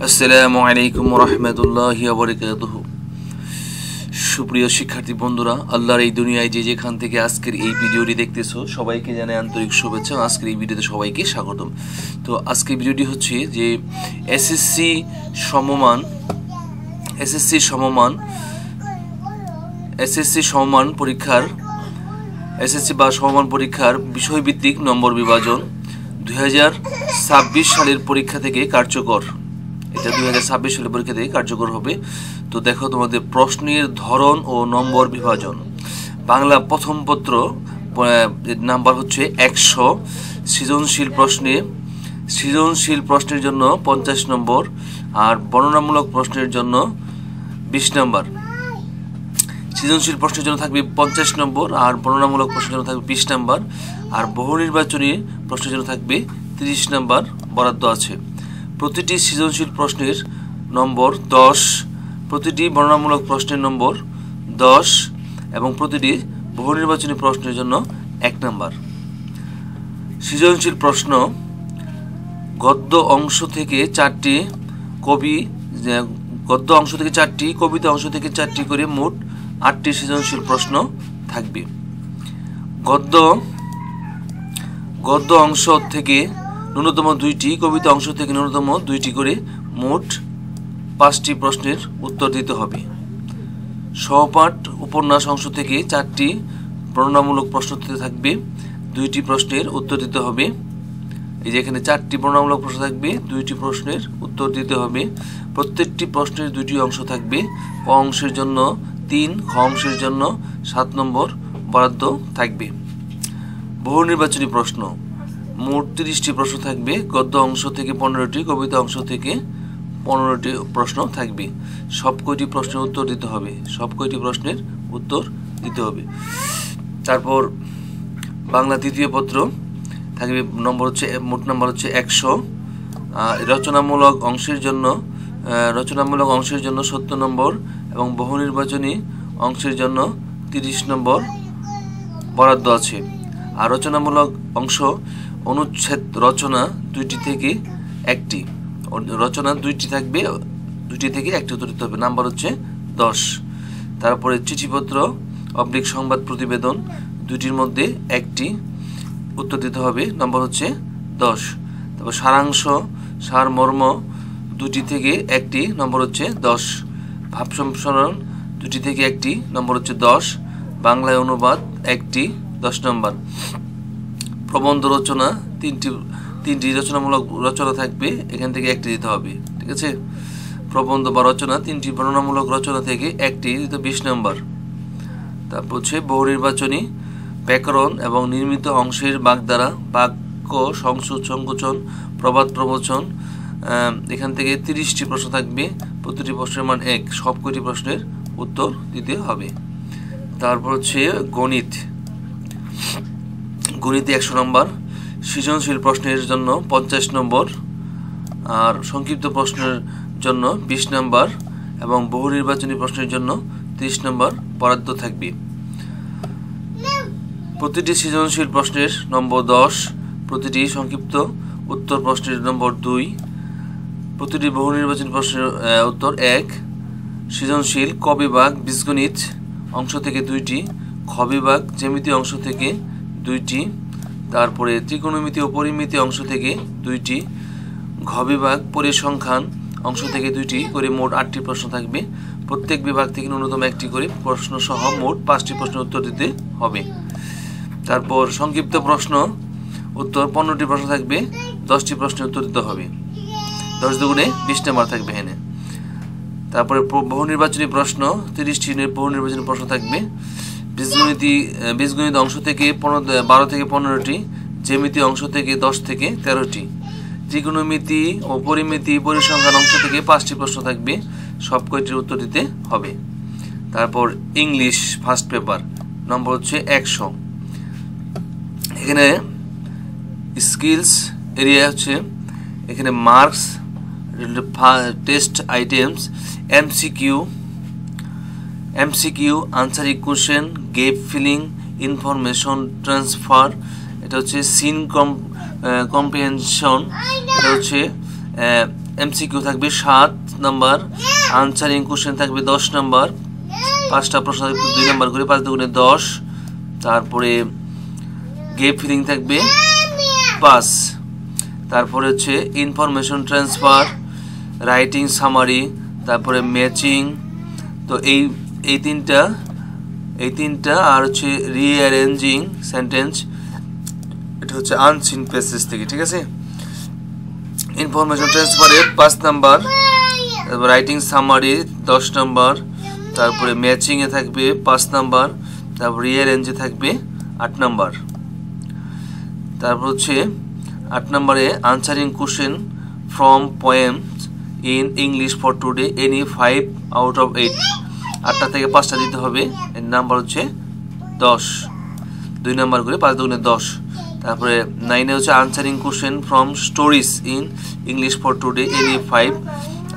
আসসালামু আলাইকুম রহমতুল্লাহি ওয়া বারাকাতুহু। সুপ্রিয় শিক্ষার্থী বন্ধুরা, আল্লাহর এই দুনিয়ায় যে যেখান থেকে আজকের এই ভিডিওটি দেখতেছো সবাইকে জানাই আন্তরিক শুভেচ্ছা। আজকের এই ভিডিওতে সবাইকে স্বাগতম। তো আজকের ভিডিওটি হচ্ছে যে এসএসসি সমমান পরীক্ষার বিষয়ভিত্তিক নম্বর বিভাজন 2026 সালের পরীক্ষা থেকে কার্যকর। এটা 2026 সালের পরীক্ষা থেকে কার্যকর হবে। তো দেখো, তোমাদের প্রশ্নের ধরন ও নম্বর বিভাজন। বাংলা প্রথম পত্র নাম্বার হচ্ছে 100। সৃজনশীল প্রশ্নের জন্য 50 নম্বর, আর বর্ণনামূলক প্রশ্নের জন্য 20 নম্বর। সৃজনশীল প্রশ্নের জন্য থাকবে 50 নম্বর, আর বর্ণনামূলক প্রশ্নের জন্য থাকবে 20 নম্বর, আর বহু নির্বাচনী প্রশ্নের জন্য থাকবে 30 নম্বর বরাদ্দ আছে। প্রতিটি সৃজনশীল প্রশ্নের নম্বর 10, প্রতিটি বর্ণনামূলক প্রশ্নের নম্বর 10 এবং প্রতিটি বহু নির্বাচনী প্রশ্নের জন্য 1 নম্বর। সৃজনশীল প্রশ্ন: গদ্য অংশ থেকে 4টি, কবিতা অংশ থেকে 4টি করে মোট 8টি সৃজনশীল প্রশ্ন থাকবে। গদ্য অংশ থেকে ন্যূনতম 2টি, কবিতা অংশ থেকে ন্যূনতম 2টি করে মোট 5টি প্রশ্নের উত্তর দিতে হবে। সহপাঠ উপন্যাস অংশ থেকে 4টি বর্ণনামূলক প্রশ্ন থাকবে, 2টি প্রশ্নের উত্তর দিতে হবে। এই যে এখানে 4টি বর্ণনামূলক প্রশ্ন থাকবে, 2টি প্রশ্নের উত্তর দিতে হবে। প্রত্যেকটি প্রশ্নের 2টি অংশ থাকবে। ক অংশের জন্য 3, খ অংশের জন্য 7 নম্বর বরাদ্দ থাকবে। বহু নির্বাচনী প্রশ্ন: মোট 30টি প্রশ্ন থাকবে। গদ্য অংশ থেকে 15টি, কবিতা অংশ থেকে 15টি প্রশ্ন থাকবে। সব কয়টি প্রশ্নের উত্তর দিতে হবে। তারপর বাংলা তৃতীয় পত্র থাকবে, মোট নম্বর হচ্ছে 100। রচনামূলক অংশের জন্য 70 নম্বর এবং বহু নির্বাচনী অংশের জন্য 30 নম্বর বরাদ্দ আছে। আর রচনামূলক অংশ অনুচ্ছেদ রচনা 2টি থেকে 1টি, রচনা 2টি থাকবে, 2টি থেকে 1টি উত্তর দিতে হবে। নাম্বার হচ্ছে 10। তারপরে চিঠিপত্র / সংবাদ প্রতিবেদন 2টির মধ্যে 1টি উত্তর দিতে হবে। নম্বর হচ্ছে 10। তারপর সারাংশ, সারমর্ম 2টি থেকে 1টি, নম্বর হচ্ছে 10। ভাব সম্প্রসারণ 2টি থেকে 1টি, নম্বর হচ্ছে 10। বাংলায় অনুবাদ 1টি, 10 নম্বর। প্রবন্ধ রচনা 3টি রচনামূলক রচনা থাকবে, এখান থেকে 1টি দিতে হবে। ঠিক আছে, প্রবন্ধ বা রচনা 3টি বর্ণনামূলক রচনা থেকে 1টি দিতে 20 নম্বর। তারপর হচ্ছে বহু নির্বাচনী ব্যাকরণ এবং নির্মিত অংশের বাগধারা, বাক্য সংকোচন, প্রবাদ প্রবচন, এখান থেকে 30টি প্রশ্ন থাকবে। প্রতিটি প্রশ্নের মান 1। সব কয়টি প্রশ্নের উত্তর দিতে হবে। তারপর হচ্ছে গণিতে 100 নম্বর। সৃজনশীল প্রশ্নের জন্য 50 নম্বর, আর সংক্ষিপ্ত প্রশ্নের জন্য 20 নম্বর এবং বহু নির্বাচনী প্রশ্নের জন্য 30 নম্বর বরাদ্দ থাকবে। প্রতিটি সৃজনশীল প্রশ্নের নম্বর 10, প্রতিটি সংক্ষিপ্ত উত্তর প্রশ্নের নম্বর 2, প্রতিটি বহু নির্বাচনী প্রশ্নের উত্তর 1। সৃজনশীল ক বিভাগ বীজগণিত অংশ থেকে 2টি, খ বিভাগ জ্যামিতি অংশ থেকে 2টি, তারপরে ত্রিকোণমিতি ও পরিমিতি অংশ থেকে 2টি, ঘ বিভাগ পরিসংখ্যান অংশ থেকে 2টি করে মোট 8টি প্রশ্ন থাকবে। প্রত্যেক বিভাগ থেকে ন্যূনতম 1টি করে প্রশ্ন সহ মোট 5টি প্রশ্নের উত্তর দিতে হবে। তারপর সংক্ষিপ্ত প্রশ্ন উত্তর 15টি প্রশ্ন থাকবে, 10টি প্রশ্নের উত্তর দিতে হবে। 10 দুগুণে 20 নম্বর থাকবে এখানে। তারপরে বহু নির্বাচনী প্রশ্ন 30টি বহু নির্বাচনী প্রশ্ন থাকবে। বীজগণিত অংশ থেকে 12 থেকে 15টি, জ্যামিতি অংশ থেকে 10 থেকে 13টি, ত্রিকোণমিতি ও পরিমিতি পরিসংখ্যান অংশ থেকে 5টি প্রশ্ন থাকবে। সব কয়টির উত্তর দিতে হবে। তারপর ইংলিশ ফার্স্ট পেপার নম্বর হচ্ছে 100। এখানে স্কিলস এরিয়া হচ্ছে, এখানে marks, test items, MCQ, answering question, গেপ ফিলিং, ইনফরমেশন ট্রান্সফার, এটা হচ্ছে সিন কম্প্রিহেনশন, এটা হচ্ছে এমসিকিউ থাকবে 7 নাম্বার, আনসারিং কোশ্চেন থাকবে 10 নাম্বার, 5টা প্রশ্ন থাকবে 2 নাম্বার করে, 5 দুগুণে 10। তারপরে গেপ ফিলিং থাকবে 5। তারপরে হচ্ছে ইনফরমেশন ট্রান্সফার, রাইটিং সামারি, তারপরে ম্যাচিং। তো এই তিনটা আর হচ্ছে রিঅ্যারেঞ্জিং সেন্টেন্স, এটা হচ্ছে আনসিন প্যাসেজ থেকে, ঠিক আছে। ইনফরমেশন ট্রান্সফারে 5 নাম্বার, তারপর রাইটিং সামারি 10 নাম্বার, তারপরে ম্যাচিংয়ে থাকবে 5 নাম্বার, তারপর রিঅ্যারেঞ্জে থাকবে 8 নাম্বার। তারপর হচ্ছে 8 নাম্বারে answering question from poems in English for today any 5 out of 8, 8টা থেকে 5টা দিতে হবে। এর নাম্বার হচ্ছে 10, 2 নাম্বার করে, 5 দুগুণে 10। তারপরে 9-এ হচ্ছে answering question from stories in English for today any 5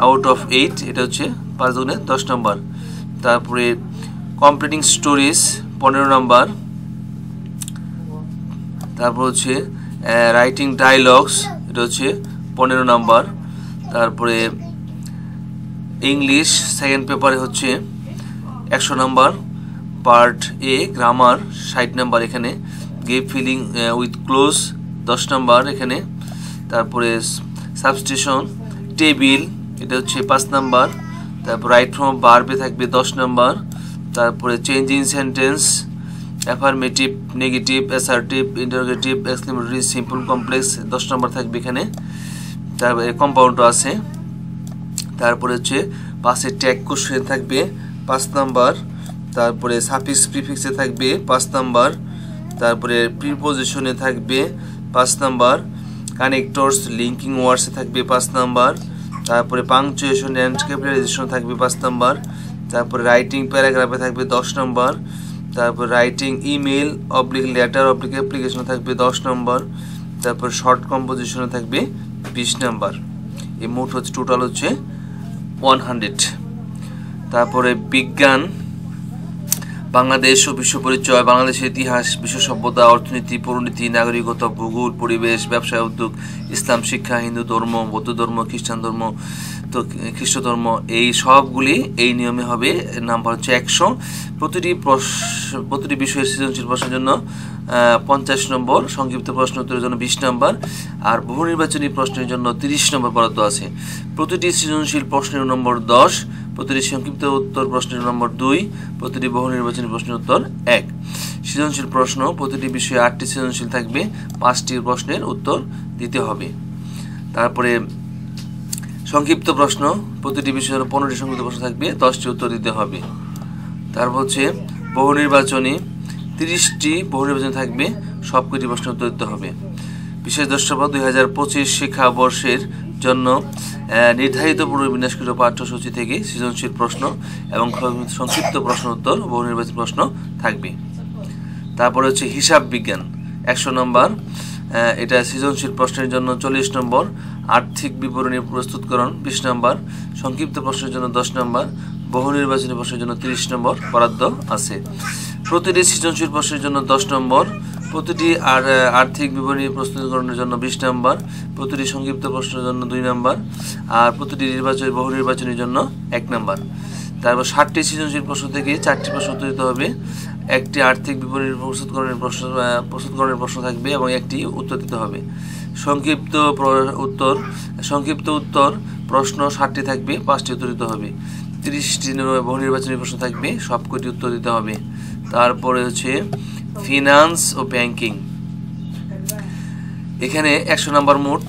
out of 8, এটা হচ্ছে 5 দুগুণে 10 নাম্বার। তারপরে কমপ্লিটিং স্টোরিজ 15 নাম্বার। তারপর হচ্ছে রাইটিং ডায়লগস, এটা হচ্ছে 15 নাম্বার। তারপরে ইংলিশ সেকেন্ড পেপারে হচ্ছে 100 number, part a grammar 60 number এখানে, গেপ ফিলিং উইথ ক্লোজ 10 নাম্বার এখানে। তারপরে সাবস্টিটিউশন টেবিল, এটা হচ্ছে 5 নাম্বার। তারপর রাইট ফ্রম ভার্বে থাকবে 10 নাম্বার। তারপরে changing sentence, affirmative, negative, assertive, interrogative, exclamatory, simple, complex 10 number থাকবে এখানে। তারপরে কম্পাউন্ডও আছে। তারপরে হচ্ছে পাশে ট্যাগ কোশ্চেন থাকবে 5 নাম্বার। তারপরে সাফিক্স প্রিফিক্সে থাকবে 5 নাম্বার। তারপরে প্রিপোজিশনে থাকবে 5 নাম্বার। কানেক্টরস, লিঙ্কিং ওয়ার্ডসে থাকবে 5 নাম্বার। তারপরে পাংচুয়েশন অ্যান্ড ক্যাপিটালাইজেশন থাকবে 5 নাম্বার। তারপরে রাইটিং প্যারাগ্রাফে থাকবে 10 নাম্বার। তারপর writing email oblique letter oblique অ্যাপ্লিকেশনে থাকবে 10 নাম্বার। তারপর শর্ট কম্পোজিশনে থাকবে 20 নাম্বার। এই মোট হচ্ছে টোটাল হচ্ছে 100। তারপরে বিজ্ঞান, বাংলাদেশ ও বিশ্ব পরিচয়, বাংলাদেশের ইতিহাস, বিশ্ব সভ্যতা, অর্থনীতি, পরিণতি, নাগরিকতা, ভূগোল, পরিবেশ, ব্যবসায়, উদ্যোগ, ইসলাম শিক্ষা, হিন্দু ধর্ম, বৌদ্ধ ধর্ম, খ্রিস্টান ধর্ম, তো খ্রিস্ট ধর্ম, এই সবগুলি এই নিয়মে হবে। নাম্বার হচ্ছে 100। প্রতিটি বিষয়ের সৃজনশীল প্রশ্নের জন্য 50 নম্বর, সংক্ষিপ্ত প্রশ্ন উত্তরের জন্য 20 নম্বর, আর বহু নির্বাচনী প্রশ্নের জন্য 30 নম্বর বরাদ্দ আছে। প্রতিটি সৃজনশীল প্রশ্নের নম্বর 10, প্রতিটি সংক্ষিপ্ত উত্তর প্রশ্নের নম্বর 2, প্রতিটি বহু নির্বাচনী প্রশ্নের উত্তর 1। সৃজনশীল প্রশ্ন, প্রতিটি বিষয়ে 8টি সৃজনশীল থাকবে, 5টি প্রশ্নের উত্তর দিতে হবে। তারপরে সংক্ষিপ্ত প্রশ্ন, প্রতিটি বিষয়ের 15টি সংক্ষিপ্ত প্রশ্ন থাকবে, 10টি উত্তর দিতে হবে। তারপর হচ্ছে বহু নির্বাচনী, 30টি বহু নির্বাচনী থাকবে, সবকটি প্রশ্নের উত্তর দিতে হবে। বিশেষ দ্রষ্টব্য, 2025 শিক্ষাবর্ষের জন্য নির্ধারিত পূর্ববিন্যাসকৃত পাঠ্যসূচি থেকে সৃজনশীল প্রশ্ন এবং সংক্ষিপ্ত প্রশ্ন উত্তর বহু নির্বাচনী প্রশ্ন থাকবে। তারপরে হচ্ছে হিসাব বিজ্ঞান 100 নম্বর, এটা সৃজনশীল প্রশ্নের জন্য 40 নম্বর, আর্থিক বিবরণী প্রস্তুতকরণ 20 নম্বর, সংক্ষিপ্ত প্রশ্নের জন্য 10 নম্বর, বহু নির্বাচনী প্রশ্নের জন্য 30 নম্বর বরাদ্দ আছে। প্রতিটি সৃজনশীল প্রশ্নের জন্য 10 নম্বর, প্রতিটি আর্থিক বিবরণী প্রস্তুতকরণের জন্য 20 নম্বর, প্রতিটি সংক্ষিপ্ত প্রশ্নের জন্য 2 নম্বর, আর প্রতিটি বহু নির্বাচনের জন্য 1 নম্বর। তারপর 60টি সৃজনশীল প্রশ্ন থেকে 4টি প্রশ্ন উত্তর দিতে হবে, একটি আর্থিক বিবরণী প্রস্তুতকরণের প্রশ্ন থাকবে এবং একটি উত্তর দিতে হবে। সংক্ষিপ্ত উত্তর প্রশ্ন 60টি থাকবে, 5টি উত্তর দিতে হবে। 30টি বহু নির্বাচনী প্রশ্ন থাকবে, সবকটি উত্তর দিতে হবে। তারপরে হচ্ছে ফিনান্স ও ব্যাংকিং, এখানে 100 নম্বর মোট,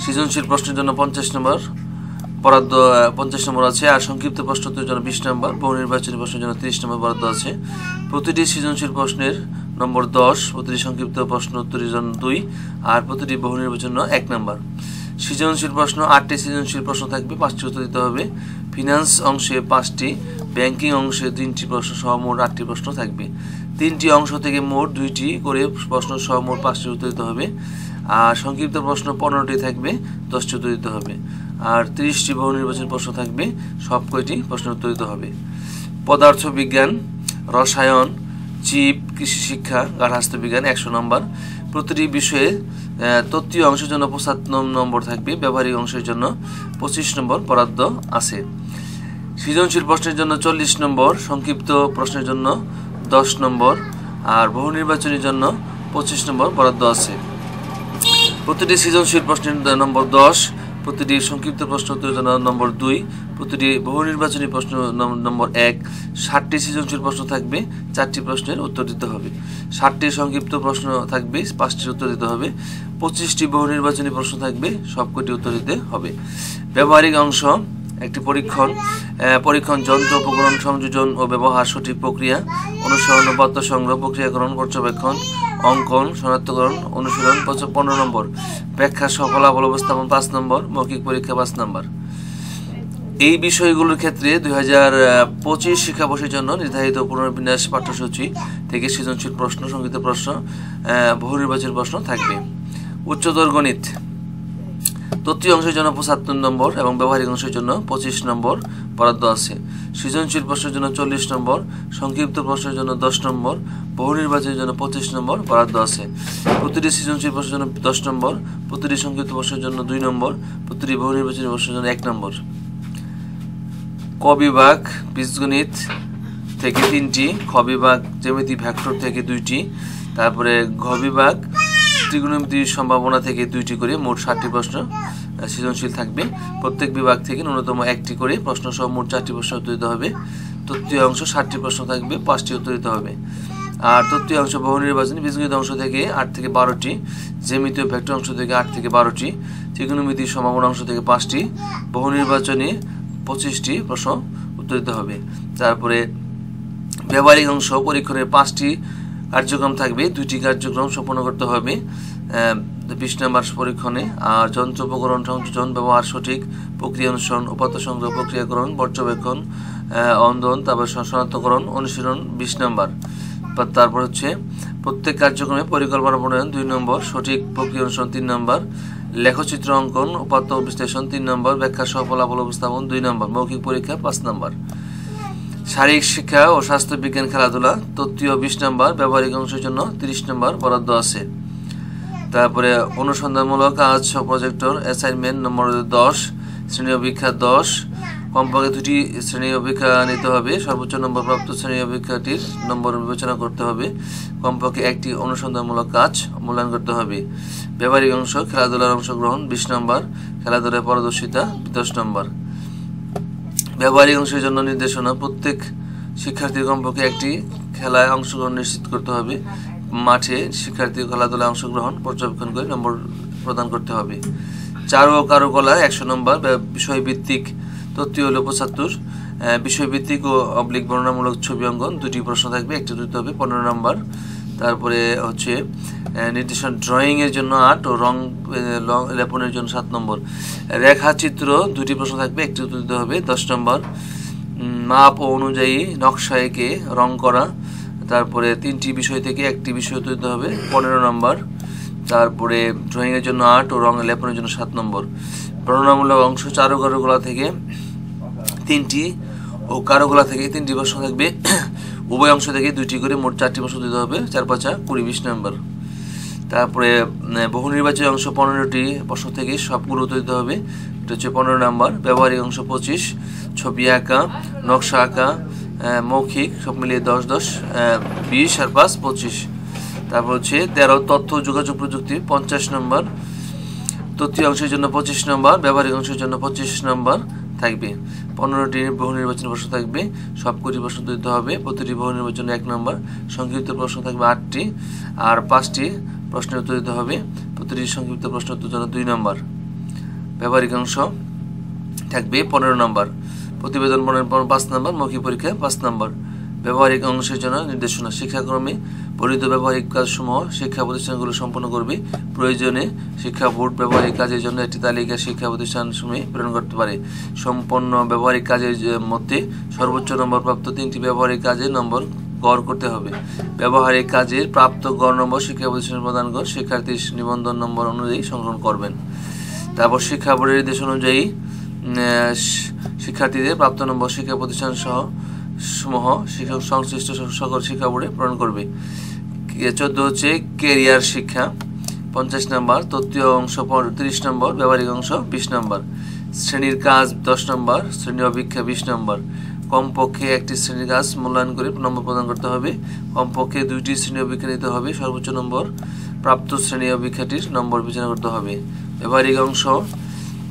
সৃজনশীল প্রশ্নের জন্য 50 নম্বর বরাদ্দ, 50 নম্বর আছে, আর সংক্ষিপ্ত প্রশ্ন উত্তরের জন্য 20 নম্বর, বহু নির্বাচনী প্রশ্নের জন্য 30 নম্বর বরাদ্দ আছে। প্রতিটি সৃজনশীল প্রশ্নের নম্বর 10, প্রতিটি সংক্ষিপ্ত প্রশ্ন উত্তরের জন্য 2, আর প্রতিটি বহু নির্বাচনের জন্য 1 নম্বর। সৃজনশীল প্রশ্ন 8টি সৃজনশীল প্রশ্ন থাকবে, 5টি উত্তর দিতে হবে। ফিনান্স অংশে 5টি, ব্যাংকিং অংশে 3টি প্রশ্ন সহ মোট 8টি প্রশ্ন থাকবে। 3টি অংশ থেকে মোট 2টি করে প্রশ্ন সহ মোট 5টি উত্তর দিতে হবে। আর সংক্ষিপ্ত প্রশ্ন 15টি থাকবে, 10টি উত্তর দিতে হবে। আর 30টি বহু নির্বাচনী প্রশ্ন থাকবে, সব কয়টি প্রশ্নের উত্তর দিতে হবে। পদার্থ বিজ্ঞান, রসায়ন, জীব, কৃষি শিক্ষা, গার্হস্থ্য বিজ্ঞান 100 নম্বর, প্রতিটি বিষয়ে তত্ত্বীয় অংশের জন্য 75 নম্বর থাকবে, ব্যবহারিক অংশের জন্য 25 নম্বর বরাদ্দ আছে। সৃজনশীল প্রশ্নের জন্য 40 নম্বর, সংক্ষিপ্ত প্রশ্নের জন্য 10 নম্বর, আর বহু নির্বাচনের জন্য 25 নম্বর বরাদ্দ আছে। প্রতিটি সৃজনশীল প্রশ্নের নম্বর 10, প্রতিটি সংক্ষিপ্ত প্রশ্ন উত্তরের জন্য নম্বর 2, প্রতিটি বহু নির্বাচনী প্রশ্ন নম্বর 1। 60টি সৃজনশীল প্রশ্ন থাকবে, 4টি প্রশ্নের উত্তর দিতে হবে। 60টি সংক্ষিপ্ত প্রশ্ন থাকবে, 5টির উত্তর দিতে হবে। 25টি বহু নির্বাচনী প্রশ্ন থাকবে, সবকটি উত্তর দিতে হবে। ব্যবহারিক অংশ একটি পরীক্ষণ যন্ত্র উপকরণ সংযোজন ও ব্যবহার, সঠিক প্রক্রিয়া, অনুসরণ ও তথ্য সংগ্রহ, প্রক্রিয়াকরণ, পর্যবেক্ষণ, অঙ্কন, শনাক্তকরণ, অনুশীলন 15 নম্বর, ব্যাখ্যা সহ ফলাফল উপস্থাপন 5 নম্বর, মৌখিক পরীক্ষা 5 নম্বর। এই বিষয়গুলোর ক্ষেত্রে 2025 শিক্ষাবর্ষের জন্য নির্ধারিত পুনর্বিন্যাস পাঠ্যসূচি থেকে সৃজনশীল প্রশ্ন, সংক্ষিপ্ত প্রশ্ন, বহু নির্বাচনী প্রশ্ন থাকবে। উচ্চতর গণিত তত্ত্বীয় অংশের জন্য 75 নম্বর এবং ব্যবহারিক অংশের জন্য 25 নম্বর বরাদ্দ আছে। সৃজনশীল প্রশ্নের জন্য 40 নম্বর, সংক্ষিপ্ত প্রশ্নের জন্য 10 নম্বর, বহু নির্বাচনের জন্য 25 নম্বর বরাদ্দ আছে। প্রতিটি সৃজনশীল প্রশ্নের জন্য 10 নম্বর, প্রতিটি সংক্ষিপ্ত প্রশ্নের জন্য 2 নম্বর, প্রতিটি বহু নির্বাচনী প্রশ্নের জন্য 1 নম্বর। ক বিভাগ বীজগণিত থেকে 3টি, খ বিভাগ জ্যামিতি ভেক্টর থেকে 2টি, তারপরে ঘ বিভাগ ত্রিকোণমিতির সম্ভাবনা থেকে 2টি করে মোট 60টি প্রশ্ন সৃজনশীল থাকবে। প্রত্যেক বিভাগ থেকে ন্যূনতম 1টি করে প্রশ্ন সহ মোট 4টি প্রশ্ন উত্তর দিতে হবে। তত্ত্বীয় অংশ 60টি প্রশ্ন থাকবে, 5টি উত্তর দিতে হবে। আর তত্ত্বীয় অংশ বহু নির্বাচনী বীজগণিত অংশ থেকে 8 থেকে 12টি, জ্যামিতি ও ভেক্টর অংশ থেকে 8 থেকে 12টি, ত্রিকোণমিতির সম্ভাবনা অংশ থেকে 5টি, বহু নির্বাচনী 25টি প্রশ্ন উত্তর দিতে হবে। তারপরে ব্যবহারিক অংশ পরীক্ষণের 5টি কার্যক্রম থাকবে, 2টি কার্যক্রম সম্পন্ন করতে হবে 20 নম্বর পরীক্ষণে। আর যন্ত্র উপকরণ সংযোজন, ব্যবহার, সঠিক প্রক্রিয়া অনুসরণ, উপাত্ত সংগ্রহ, প্রক্রিয়াকরণ, পর্যবেক্ষণ, অন্ধন, তারপর শনাক্তকরণ, অনুশীলন 20 নম্বর। তারপর হচ্ছে প্রত্যেক কার্যক্রমে পরিকল্পনা প্রণয়ন 2 নম্বর, সঠিক প্রক্রিয়া অনুসরণ 3 নম্বর, লেখচিত্র অঙ্কন, উপাত্ত বিশ্লেষণ 3 নম্বর, ব্যাখ্যা সহ ফলাফল উপস্থাপন 2 নম্বর, মৌখিক পরীক্ষা 5 নম্বর। শারীরিক শিক্ষা ও স্বাস্থ্য বিজ্ঞান খেলাধুলা তত্ত্বীয় 20 নম্বর, ব্যবহারিক অংশের জন্য 30 নম্বর বরাদ্দ আছে। তারপরে অনুসন্ধানমূলক কাজ ও প্রজেক্টর অ্যাসাইনমেন্ট নম্বর 10, শ্রেণী অপেক্ষা 10, কমপক্ষে 2টি শ্রেণী অপেক্ষা নিতে হবে। সর্বোচ্চ নম্বর প্রাপ্ত শ্রেণী অপেক্ষাটির নম্বর বিবেচনা করতে হবে। কমপক্ষে 1টি অনুসন্ধানমূলক কাজ মূল্যায়ন করতে হবে। ব্যবহারিক অংশ খেলাধুলার অংশগ্রহণ 20 নম্বর, খেলাধুলায় পারদর্শিতা 10 নম্বর। ব্যবহারিক অংশের জন্য নির্দেশনা প্রত্যেক শিক্ষার্থীর কমপক্ষে 1টি খেলায় অংশগ্রহণ নিশ্চিত করতে হবে। মাঠে শিক্ষার্থীর খেলাধুলায় অংশগ্রহণ পর্যবেক্ষণ করে নম্বর প্রদান করতে হবে। চারু ও কারুকলা 100 নম্বর, বিষয়ভিত্তিক তত্ত্বীয় হল 75, বিষয়ভিত্তিক ও অবলিক বর্ণনামূলক ছবি অঙ্কন 2টি প্রশ্ন থাকবে, 1টি দিতে হবে 15 নম্বর। তারপরে হচ্ছে নির্দেশনা ড্রয়িং এর জন্য 8 ও রং লেপনের জন্য 7 নম্বর। রেখাচিত্র 2টি প্রশ্ন থাকবে, 1টি উত্তর দিতে হবে 10 নম্বর। মাপ ও অনুযায়ী নকশা এঁকে রং করা, তারপরে 3টি বিষয় থেকে 1টি বিষয় উত্তর দিতে হবে 15 নম্বর। তারপরে ড্রয়িং এর জন্য 8 ও রং লেপনের জন্য 7 নম্বর। বর্ণনামূলক অংশ চারু কারুকলা থেকে 3টি ও কারুকলা থেকে 3টি প্রশ্ন থাকবে, উভয় অংশ থেকে 2টি করে মোট 4টি প্রশ্ন দিতে হবে, 4 5 20 নম্বর। তারপরে বহু নির্বাচনী অংশ 15টি প্রশ্ন থেকে সবগুলো উত্তর দিতে হবে, এটা হচ্ছে 15 নম্বর। ব্যবহারিক অংশ 25, ছবি আঁকা, নকশা আঁকা, মৌখিক সব মিলিয়ে 10 10 20 আর 5 25। তারপর হচ্ছে 13 তথ্য যোগাযোগ প্রযুক্তি 50 নম্বর, তত্ত্বীয় অংশের জন্য 25 নম্বর, ব্যবহারিক অংশের জন্য 25 নম্বর থাকবে। 15টি বহু নির্বাচনী প্রশ্ন থাকবে, সবকটি প্রশ্ন দিতে হবে, প্রতিটি বহু নির্বাচনে 1 নম্বর। সংক্ষিপ্ত প্রশ্ন থাকবে 8টি আর 5টি প্রশ্নের উত্তর দিতে হবে, প্রতিটি সংক্ষিপ্ত প্রশ্ন উত্তর জন্য 2 নম্বর। ব্যবহারিক অংশ থাকবে 15 নম্বর, প্রতিবেদন প্রণয়ন 5 নম্বর, মৌখিক পরীক্ষা 5 নম্বর। ব্যবহারিক অংশের জন্য নির্দেশনা শিক্ষাক্রমে বর্ণিত ব্যবহারিক কাজসমূহ শিক্ষা প্রতিষ্ঠানগুলো সম্পন্ন করবে। প্রয়োজনে শিক্ষা বোর্ড ব্যবহারিক কাজের জন্য একটি তালিকা শিক্ষা প্রতিষ্ঠানসমূহে প্রেরণ করতে পারে। সম্পন্ন ব্যবহারিক কাজের মধ্যে সর্বোচ্চ নম্বর প্রাপ্ত 3টি ব্যবহারিক কাজের নম্বর গড় করতে হবে। ব্যবহারিক কাজের প্রাপ্ত গড় নম্বর শিক্ষা প্রতিষ্ঠান প্রদানগণ শিক্ষার্থীর নিবন্ধন নম্বর অনুযায়ী সংগ্রহ করবেন। তারপর শিক্ষা বোর্ডের নির্দেশ অনুযায়ী শিক্ষার্থীদের প্রাপ্ত নম্বর শিক্ষা প্রতিষ্ঠান সমূহ শিক্ষক সংশ্লিষ্ট সকল শিক্ষা বোর্ডে প্রদান করবে। 14 হচ্ছে ক্যারিয়ার শিক্ষা। 50 নম্বর, তত্ত্বীয় অংশ 30 নম্বর, ব্যবহারিক অংশ 20 নম্বর, শ্রেণীর কাজ 10 নম্বর, শ্রেণী অপেক্ষা 20 নম্বর, কমপক্ষে একটি শ্রেণীর কাজ মূল্যায়ন করে নম্বর প্রদান করতে হবে, কমপক্ষে 2টি শ্রেণী অপেক্ষা নিতে হবে, সর্বোচ্চ নম্বর প্রাপ্ত শ্রেণী অপেক্ষাটির নম্বর বিবেচনা করতে হবে। ব্যবহারিক অংশ,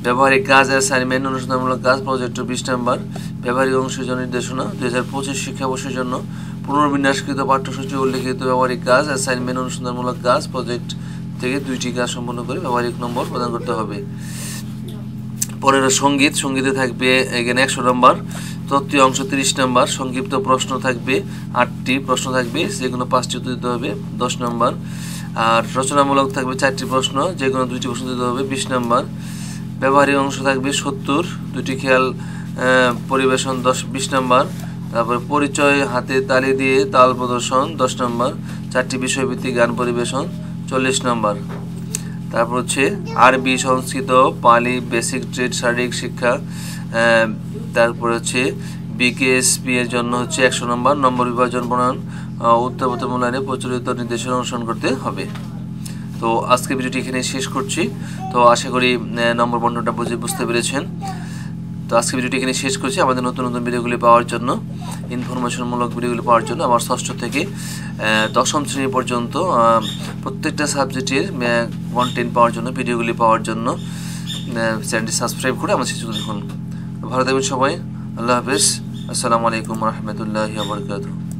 ব্যবহারিক কাজ, অ্যাসাইনমেন্ট, অনুসন্ধানমূলক কাজ, প্রজেক্ট 20 নম্বর, ব্যবহারিক অংশের জন্য নির্দেশনা 2025 শিক্ষাবর্ষের জন্য পুনর্বিন্যাসকৃত পাঠ্যসূচি উল্লেখিত ব্যবহারিক কাজ, অ্যাসাইনমেন্ট, অনুসন্ধানমূলক কাজ, প্রজেক্ট থেকে 2টি কাজ সম্পন্ন করে ব্যবহারিক নম্বর প্রদান করতে হবে। 15 সঙ্গীত, সঙ্গীতে থাকবে এখানে 100 নম্বর, তত্ত্বীয় অংশ 30 নম্বর, সংক্ষিপ্ত প্রশ্ন থাকবে 8টি প্রশ্ন থাকবে, যেগুলো 5টি উত্তর দিতে হবে 10 নম্বর, আর রচনামূলক থাকবে 4টি প্রশ্ন, যেগুলো 2টি প্রশ্ন দিতে হবে 20 নম্বর, ব্যবহারিক অংশ থাকবে 70, 2টি খেয়াল পরিবেশন 20 নম্বর, তারপরে পরিচয়, হাতে তালি দিয়ে তাল প্রদর্শন 10 নম্বর, 4টি বিষয়ভিত্তিক গান পরিবেশন 40 নম্বর, তারপর হচ্ছে আরবি, সংস্কৃত, পালি, বেসিক ট্রেড, শারীরিক শিক্ষা, তারপর হচ্ছে বিকেএসপি এর জন্য হচ্ছে 100 নম্বর, নম্বর বিভাজন প্রণয়ন উত্তরপত্র মূল্যায়নে প্রচলিত নির্দেশনা অনুসরণ করতে হবে। তো আজকে ভিডিওটি এখানে শেষ করছি। তো আশা করি নম্বর বন্টনটা বুঝতে পেরেছেন। তো আজকে ভিডিওটি এখানে শেষ করছি। আমাদের নতুন নতুন ভিডিওগুলি পাওয়ার জন্য, ইনফরমেশনমূলক ভিডিওগুলি পাওয়ার জন্য, আমার 6ষ্ঠ থেকে 10ম শ্রেণী পর্যন্ত প্রত্যেকটা সাবজেক্টের কন্টেন্ট পাওয়ার জন্য, ভিডিওগুলি পাওয়ার জন্য চ্যানেলটি সাবস্ক্রাইব করে আমার শিশু দেখুন। ভালো থাকবেন সবাই। আল্লাহ হাফেজ। আসসালামু আলাইকুম ওয়া রাহমাতুল্লাহি ওয়া বারাকাতুহু।